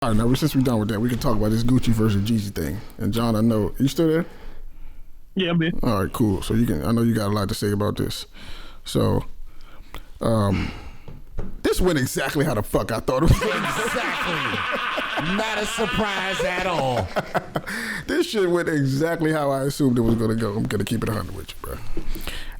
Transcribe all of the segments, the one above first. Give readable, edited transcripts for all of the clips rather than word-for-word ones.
All right, now since we're done with that, we can talk about this Gucci versus Jeezy thing. And John, I know you still there. Yeah, I'm here. All right, cool. So I know you got a lot to say about this. So, this went exactly how the fuck I thought it was. Exactly. Not a surprise at all. This shit went exactly how I assumed it was gonna go. I'm gonna keep it 100 with you, bro.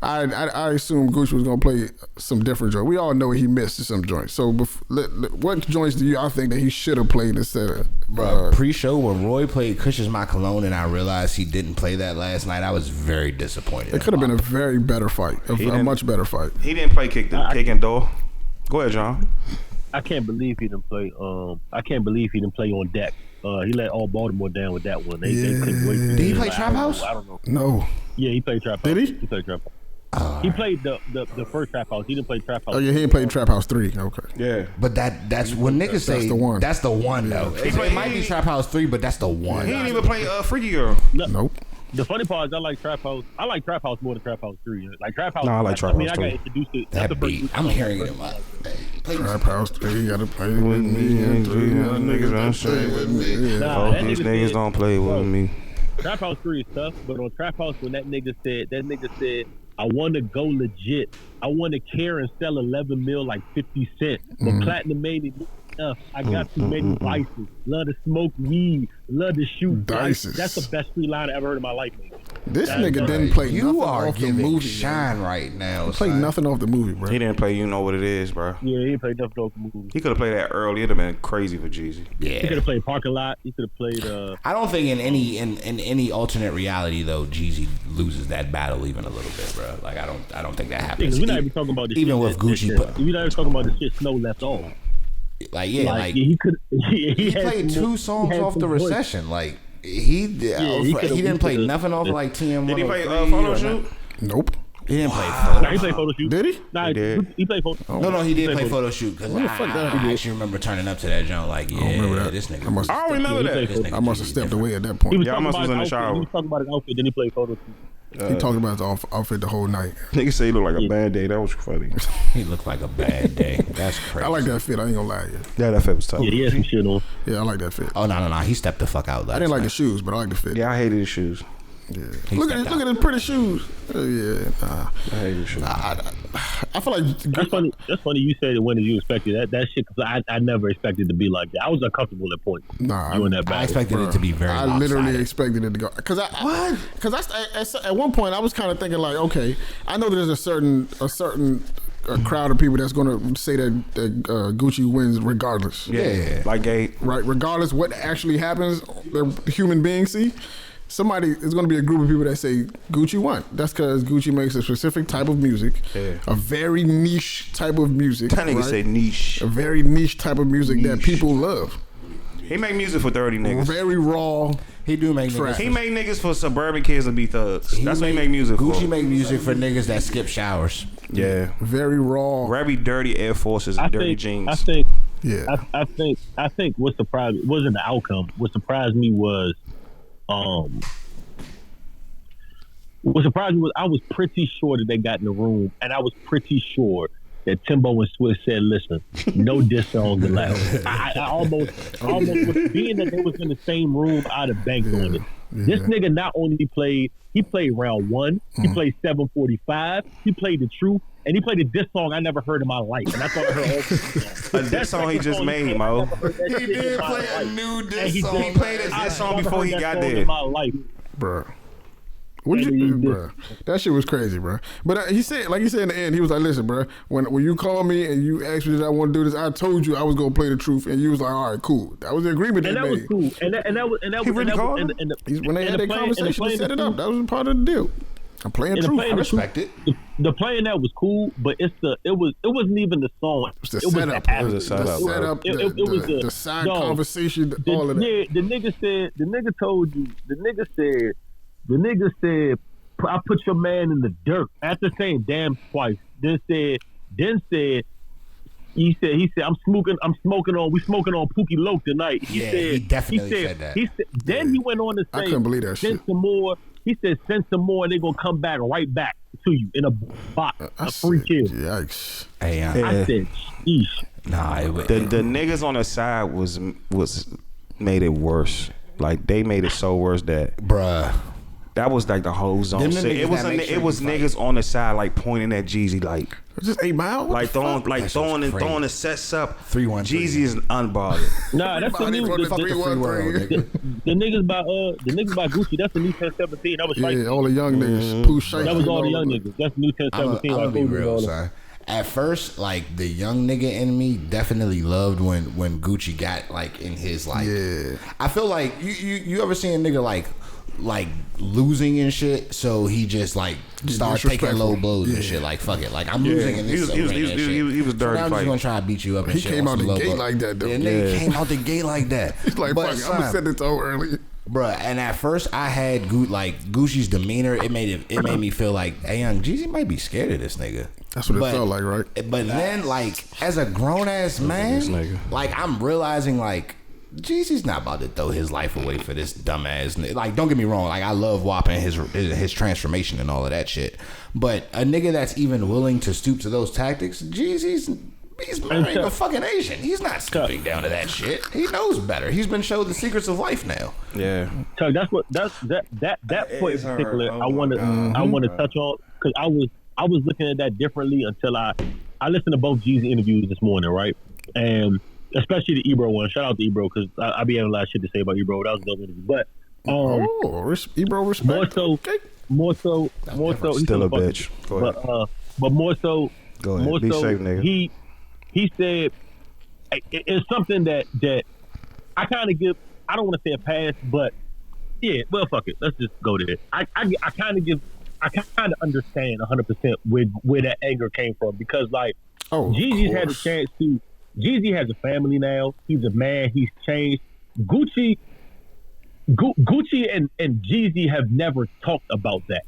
I assumed Gucci was gonna play some different joints. We all know he missed some joints. So, what joints do y'all think that he should have played instead of? Bro, pre-show when Roy played "Kush Is My Cologne" and I realized he didn't play that last night, I was very disappointed. It could have been a very better fight, a much better fight. He didn't play kick and door. Go ahead, John. I can't believe he didn't play. I can't believe he didn't play on deck. He let all Baltimore down with that one. They couldn't wait. Did he play Trap House? I don't know. No. Yeah, he played Trap House. Did he? He played Trap House. He played the first Trap House. He didn't play Trap House. Oh yeah, he didn't play Trap House 3. Okay. Yeah, but that's when niggas say the one. That's the one though. It might be Trap House 3, but that's the one. He didn't even play Freaky Girl. Nope. The funny part is I like Trap House. I like Trap House more than Trap House 3. Like Trap House. No, I like Trap House 3. I got introduced to that beat. I'm hearing it in my. Trap House 3, you gotta play with me. And 3 niggas don't play with me. These niggas don't play with me. Trap House 3 is tough, but on Trap House when that nigga said, I want to go legit. I want to care and sell 11 mil like 50 cents. But platinum made it enough. I got too many vices. Love to smoke weed. Love to shoot dice. That's the best free line I ever heard in my life, man. This nigga didn't play nothing off the movie. Shine right now. He played nothing off the movie, bro. He didn't play You Know What It Is, bro. Yeah, he didn't play nothing off the movie. He could have played that early. It'd have been crazy for Jeezy. Yeah. He could have played Parking Lot. He could have played. I don't think in any alternate reality though, Jeezy loses that battle even a little bit, bro. Like I don't think that happens. We're not even talking about the even shit with Gucci. We're not even talking about the shit Snow left off. He could. He played 2 songs off the Recession. Like he didn't play nothing off like TM103. Did he play Photo Shoot? Nope. He didn't play Photo Shoot. He played Photo Shoot. Did he? Nah, he did. He played Photo Shoot. No, he did play Photo Shoot because I actually remember turning up to that joint like, yeah, this nigga. I don't remember that. I must have stepped away at that point. Yeah, I must was in the shower. He was talking about his outfit, then he played Photo Shoot. He talking about his outfit the whole night. Nigga say he looked like a bad day. That was funny. He looked like a bad day. That's crazy. I like that fit. I ain't gonna lie to you. Yeah, that fit was tough. Yeah, he had some shit on. Yeah, I like that fit. Oh no, he stepped the fuck out. I didn't like the shoes, but I like the fit. Yeah, I hated his shoes. Yeah. Look at his pretty shoes. I hate his shoes. I feel like that's funny. That's funny. You said it when did you expected that shit? Because I never expected it to be like that. I was uncomfortable at points. Nah, doing that. I expected it to be very. I literally expected it to go because at one point I was kind of thinking like, okay, I know there's a certain crowd of people that's going to say that Gucci wins regardless. Yeah, like gay. Right, regardless what actually happens, the human beings see. Somebody is going to be a group of people that say Gucci won. That's because Gucci makes a specific type of music, a very niche type of music. That nigga say niche. A very niche type of music that people love. He make music for 30 niggas. Very raw. He do make niggas. He make niggas for suburban kids to be thugs. That's what he make music for. Gucci make music for niggas that skip showers. Yeah. Very raw. Very dirty Air Forces and dirty jeans. I think what surprised me wasn't the outcome. What surprised me was what surprised me was I was pretty sure that they got in the room, and I was pretty sure that Timbo and Swiss said, "Listen, no diss songs allowed." I almost was, being that they was in the same room, I'd have banked on it. This nigga not only played round 1, he played 745, he played the truth, and he played a diss song I never heard in my life, and that's all I heard all the a diss song he just made, Mo. He did play a new diss song. He played a diss song before he got there. In my life. Bruh. Bruh. That shit was crazy, bro. But he said, like he said in the end, he was like, "Listen, bro, when you called me and you asked me that I want to do this, I told you I was gonna play the truth, and you was like, all right, cool. That was the agreement they made. And that was cool. And that he really called him? When they had that conversation, they set it up. That was part of the deal. I'm playing truth. I respect it. The playing that was cool, but it wasn't even the song. It was the setup. It was the setup. It was the side conversation. All of that. Yeah, the nigga said, I put your man in the dirt after saying damn twice. Then said, he said, we smoking on Pookie Loke tonight. He definitely said that. Then he went on to say, I couldn't believe that shit. Send some more. He said, send some more, and they're gonna come back right back to you in a box, a free kill. Yikes! Hey, I said, sheesh. Nah, the niggas on the side was made it worse. Like they made it so worse that bruh. That was like the whole zone. It was niggas on the side like pointing at Jeezy like just 8 Mile, like throwing the sets up. 3-1. Jeezy is unbothered. Nah, that's the new the niggas by Gucci. That's the new 1017. That was like all the young niggas. Pooh Shanks. That was all the young niggas. That's the new 1017. I'm gonna be real, son. At first, like the young nigga in me definitely loved when Gucci got like in his like. Yeah. I feel like you ever seen a nigga like losing and shit, so he just like started taking low blows and shit. Like fuck it, like I'm losing in this. He was dirty. So I'm just gonna try to beat you up. And he came out the gate like that, though. Yeah, nigga came out the gate like that. He's like, fuck it, I'm gonna send it to her early. Bruh, and at first I had Gucci's demeanor. It made me feel like, hey, young Jeezy might be scared of this nigga. That's what it felt like, right? But then, like, as a grown ass man, like I'm realizing, like, Jeezy's not about to throw his life away for this dumbass nigga. Like, don't get me wrong. Like, I love whopping his transformation and all of that shit. But a nigga that's even willing to stoop to those tactics, he's marrying a fucking Asian. He's not stooping down to that shit. He knows better. He's been showed the secrets of life now. Yeah. Chuck, that point in particular, I want to touch on because I was looking at that differently until I listened to both Jeezy interviews this morning, right? And especially the Ebro one. Shout out to Ebro because I be having a lot of shit to say about Ebro. That was a dope interview. But Ebro respect. More so. Still a bitch. Go ahead. But more so. Go ahead. More Be so, safe, nigga. He said it's something that I kind of give. I don't want to say a pass, but yeah. Well, fuck it. Let's just go there. I kind of understand 100% where that anger came from because like Jeezy's had a chance to. Jeezy has a family now. He's a man. He's changed. Gucci and Jeezy have never talked about that.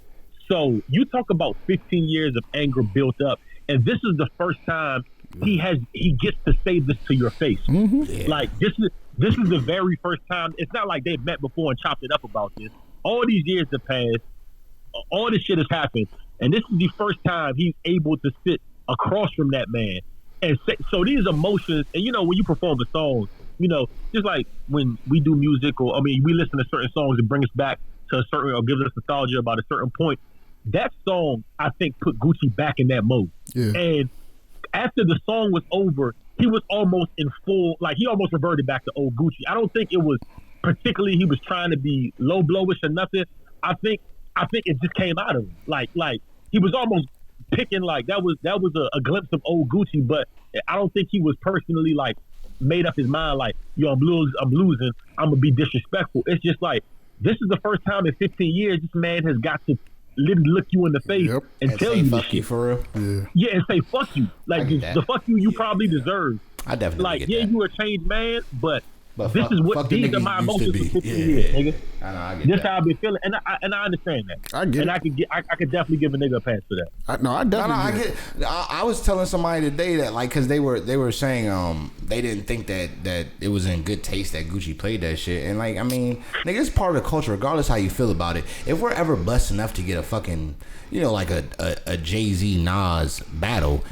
So you talk about 15 years of anger built up, and this is the first time he gets to say this to your face. Mm-hmm. Yeah. Like this is the very first time. It's not like they've met before and chopped it up about this. All these years have passed. All this shit has happened, and this is the first time he's able to sit across from that man and say. So these emotions, and you know when you perform a song, you know just like when we do music, or we listen to certain songs and bring us back to a certain or gives us nostalgia about a certain point. That song, I think, put Gucci back in that mode. Yeah. And after the song was over, he was almost in full, like he almost reverted back to old Gucci. I don't think it was particularly he was trying to be low blowish or nothing. I think it just came out of him. Like he was almost picking like that was a glimpse of old Gucci, but I don't think he was personally like made up his mind like, yo, I'm losing, I'm gonna be disrespectful. It's just like this is the first time in 15 years this man has got to literally look you in the face and tell you this shit. For real? Yeah, and say fuck you. Like the fuck you probably deserve. I definitely like get that. You a changed man, but this is what these are my emotions for 15 years, nigga. I know, I get this that. how I been feeling, and I understand that. I get and it. I could definitely give a nigga a pass for that. I definitely get it. I was telling somebody today that like because they were saying they didn't think that it was in good taste that Gucci played that shit, and like nigga, it's part of the culture regardless how you feel about it. If we're ever blessed enough to get a fucking like a Jay-Z Nas battle,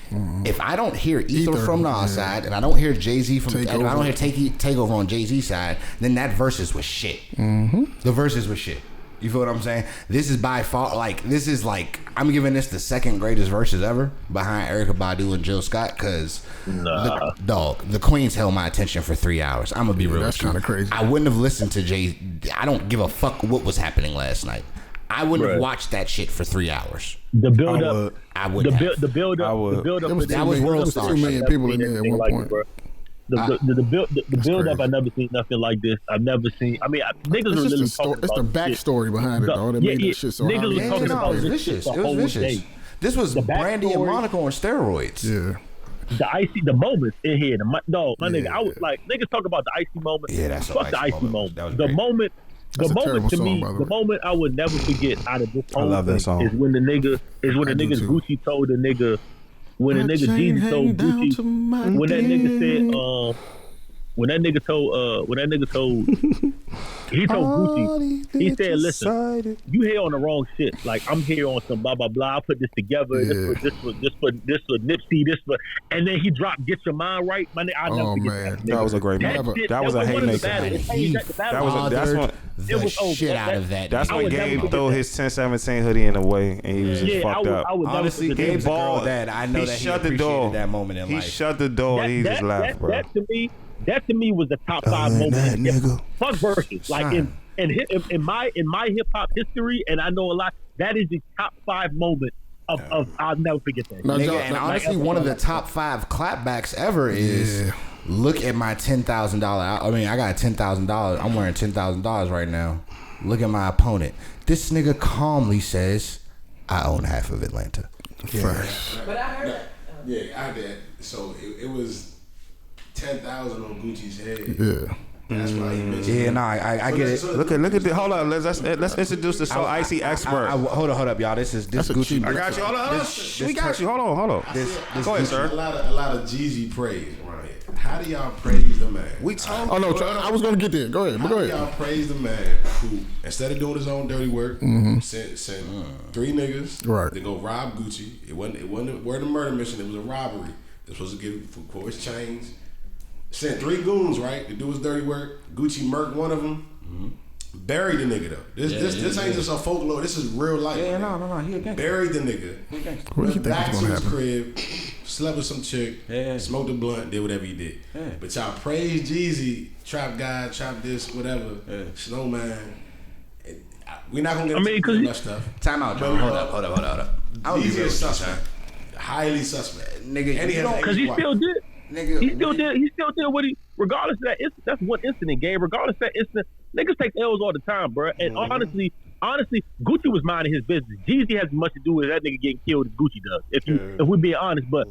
if I don't hear Ether from Nas side and I don't hear Jay-Z from and I don't hear Takeover on Jay-Z side, then that versus was shit. Mm-hmm. The versus was shit. You feel what I'm saying? This is by far I'm giving this the second greatest verses ever behind Erykah Badu and Jill Scott because the Queens held my attention for 3 hours. I'm gonna be real. That's kind of crazy. I wouldn't have listened to Jay. I don't give a fuck what was happening last night. I wouldn't have watched that shit for 3 hours. The build up. I would. The build up. That was world star. 2 million people in there at one point. The build up. I never seen nothing like this. I've never seen. Niggas were literally talking about. It's the backstory behind it, though. That made that shit so. Niggas was talking about this shit the whole day. This was Brandy and Monaco on steroids. Yeah. The moments in here. My nigga. I was like, niggas talk about the icy moment. Yeah, that's fuck the icy moment. The moment. The moment to me, the moment I would never forget out of this whole thing is when the niggas Gucci told the nigga when the nigga Jeezy told Gucci when that nigga said when that nigga told He told Gucci, he said, listen, you here on the wrong shit. Like, I'm here on some blah, blah, blah. I put this together. Yeah. This for Nipsey, this for, and then he dropped Get Your Mind Right. My nigga, I'll never forget man. that. That was a great moment. That was a haymaker. That's when the shit out of that. That's when Gabe threw his 1017 hoodie in the way and he was just fucked up. Honestly, Gabe's a girl that I know that he appreciated that moment in life. He shut the door and he just laughed, bro. That to me was the top 5 moment. Nigga. Fuck verses. Like in my hip hop history, and I know a lot. That is the top 5 moment of I'll never forget that. Nigga, and honestly, one of the top 5 clapbacks ever is look at my $10,000. I mean, I got $10,000. I'm wearing $10,000 right now. Look at my opponent. This nigga calmly says, "I own half of Atlanta." Yeah. But I heard that. Yeah, I did. So it was 10,000 on Gucci's head. Yeah. That's why he mentioned. Yeah, nah, I get it. Look at the. Hold on, let's introduce the So Icy expert. Hold up, y'all. This Gucci. I got you. Hold on. We got you. Hold on. This Go ahead, sir. A lot of Jeezy praise around here. How do y'all praise the man? We talk. Oh no, I was gonna get there. Go ahead. How Go do ahead. y'all praise the man who, instead of doing his own dirty work, sent 3 niggas Right. to go rob Gucci? It wasn't a murder mission. It was a robbery. They're supposed to get for his chains. Sent 3 goons, right, to do his dirty work. Gucci murked one of them. Buried the nigga though. This ain't just a folklore. This is real life. Yeah, no. He a gangster. Buried the nigga. What do you think Back is to gonna his happen? crib. Slept with some chick. Yeah. Smoked a blunt. Did whatever he did. Yeah. But y'all praise Jeezy, trap guy, trap this, whatever. Yeah. Snowman. We're not gonna get I mean, into much stuff. Time out, Joe. Hold up. I would be Jeezy real is with you, suspect. Highly suspect. Nigga, And you don't- Because he still did. Nigga, He still did what he, regardless of that. That's one incident, Gabe. Regardless of that incident, niggas take L's all the time, bro. And honestly, Gucci was minding his business. Jeezy has as much to do with that nigga getting killed as Gucci does. If we're being honest, but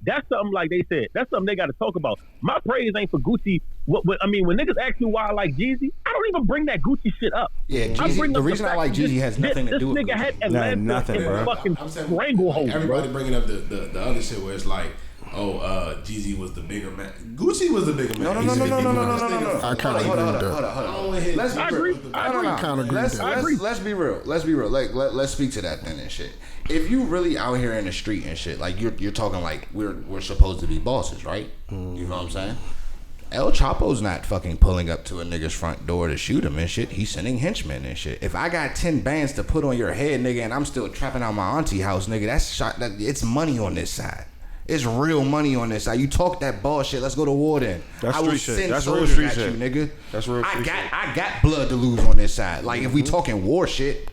that's something like they said. That's something they got to talk about. My praise ain't for Gucci. I mean, when niggas ask me why I like Jeezy, I don't even bring that Gucci shit up. Yeah, I Jeezy, bring the up reason I fact like that Jeezy has nothing to do with this nigga Gucci. had Atlanta nothing, in bro. fucking I'm saying stranglehold, everybody bro. bringing up the other shit where it's like, Jeezy was the bigger man. Gucci was the bigger man. No. I kind of agree with that. Let's I agree. Kinda agree with that. Let's be real. Let's speak to that then and shit. If you really out here in the street and shit, like you're talking like we're supposed to be bosses, right? You know what I'm saying? El Chapo's not fucking pulling up to a nigga's front door to shoot him and shit. He's sending henchmen and shit. If I got 10 bands to put on your head, nigga, and I'm still trapping out my auntie house, nigga, it's money on this side. It's real money on this side. You talk that bullshit. Let's go to war then. That's I will street shit. send That's real soldiers street at shit. you, nigga. That's real street shit. I got blood to lose on this side. Like if we talking war shit,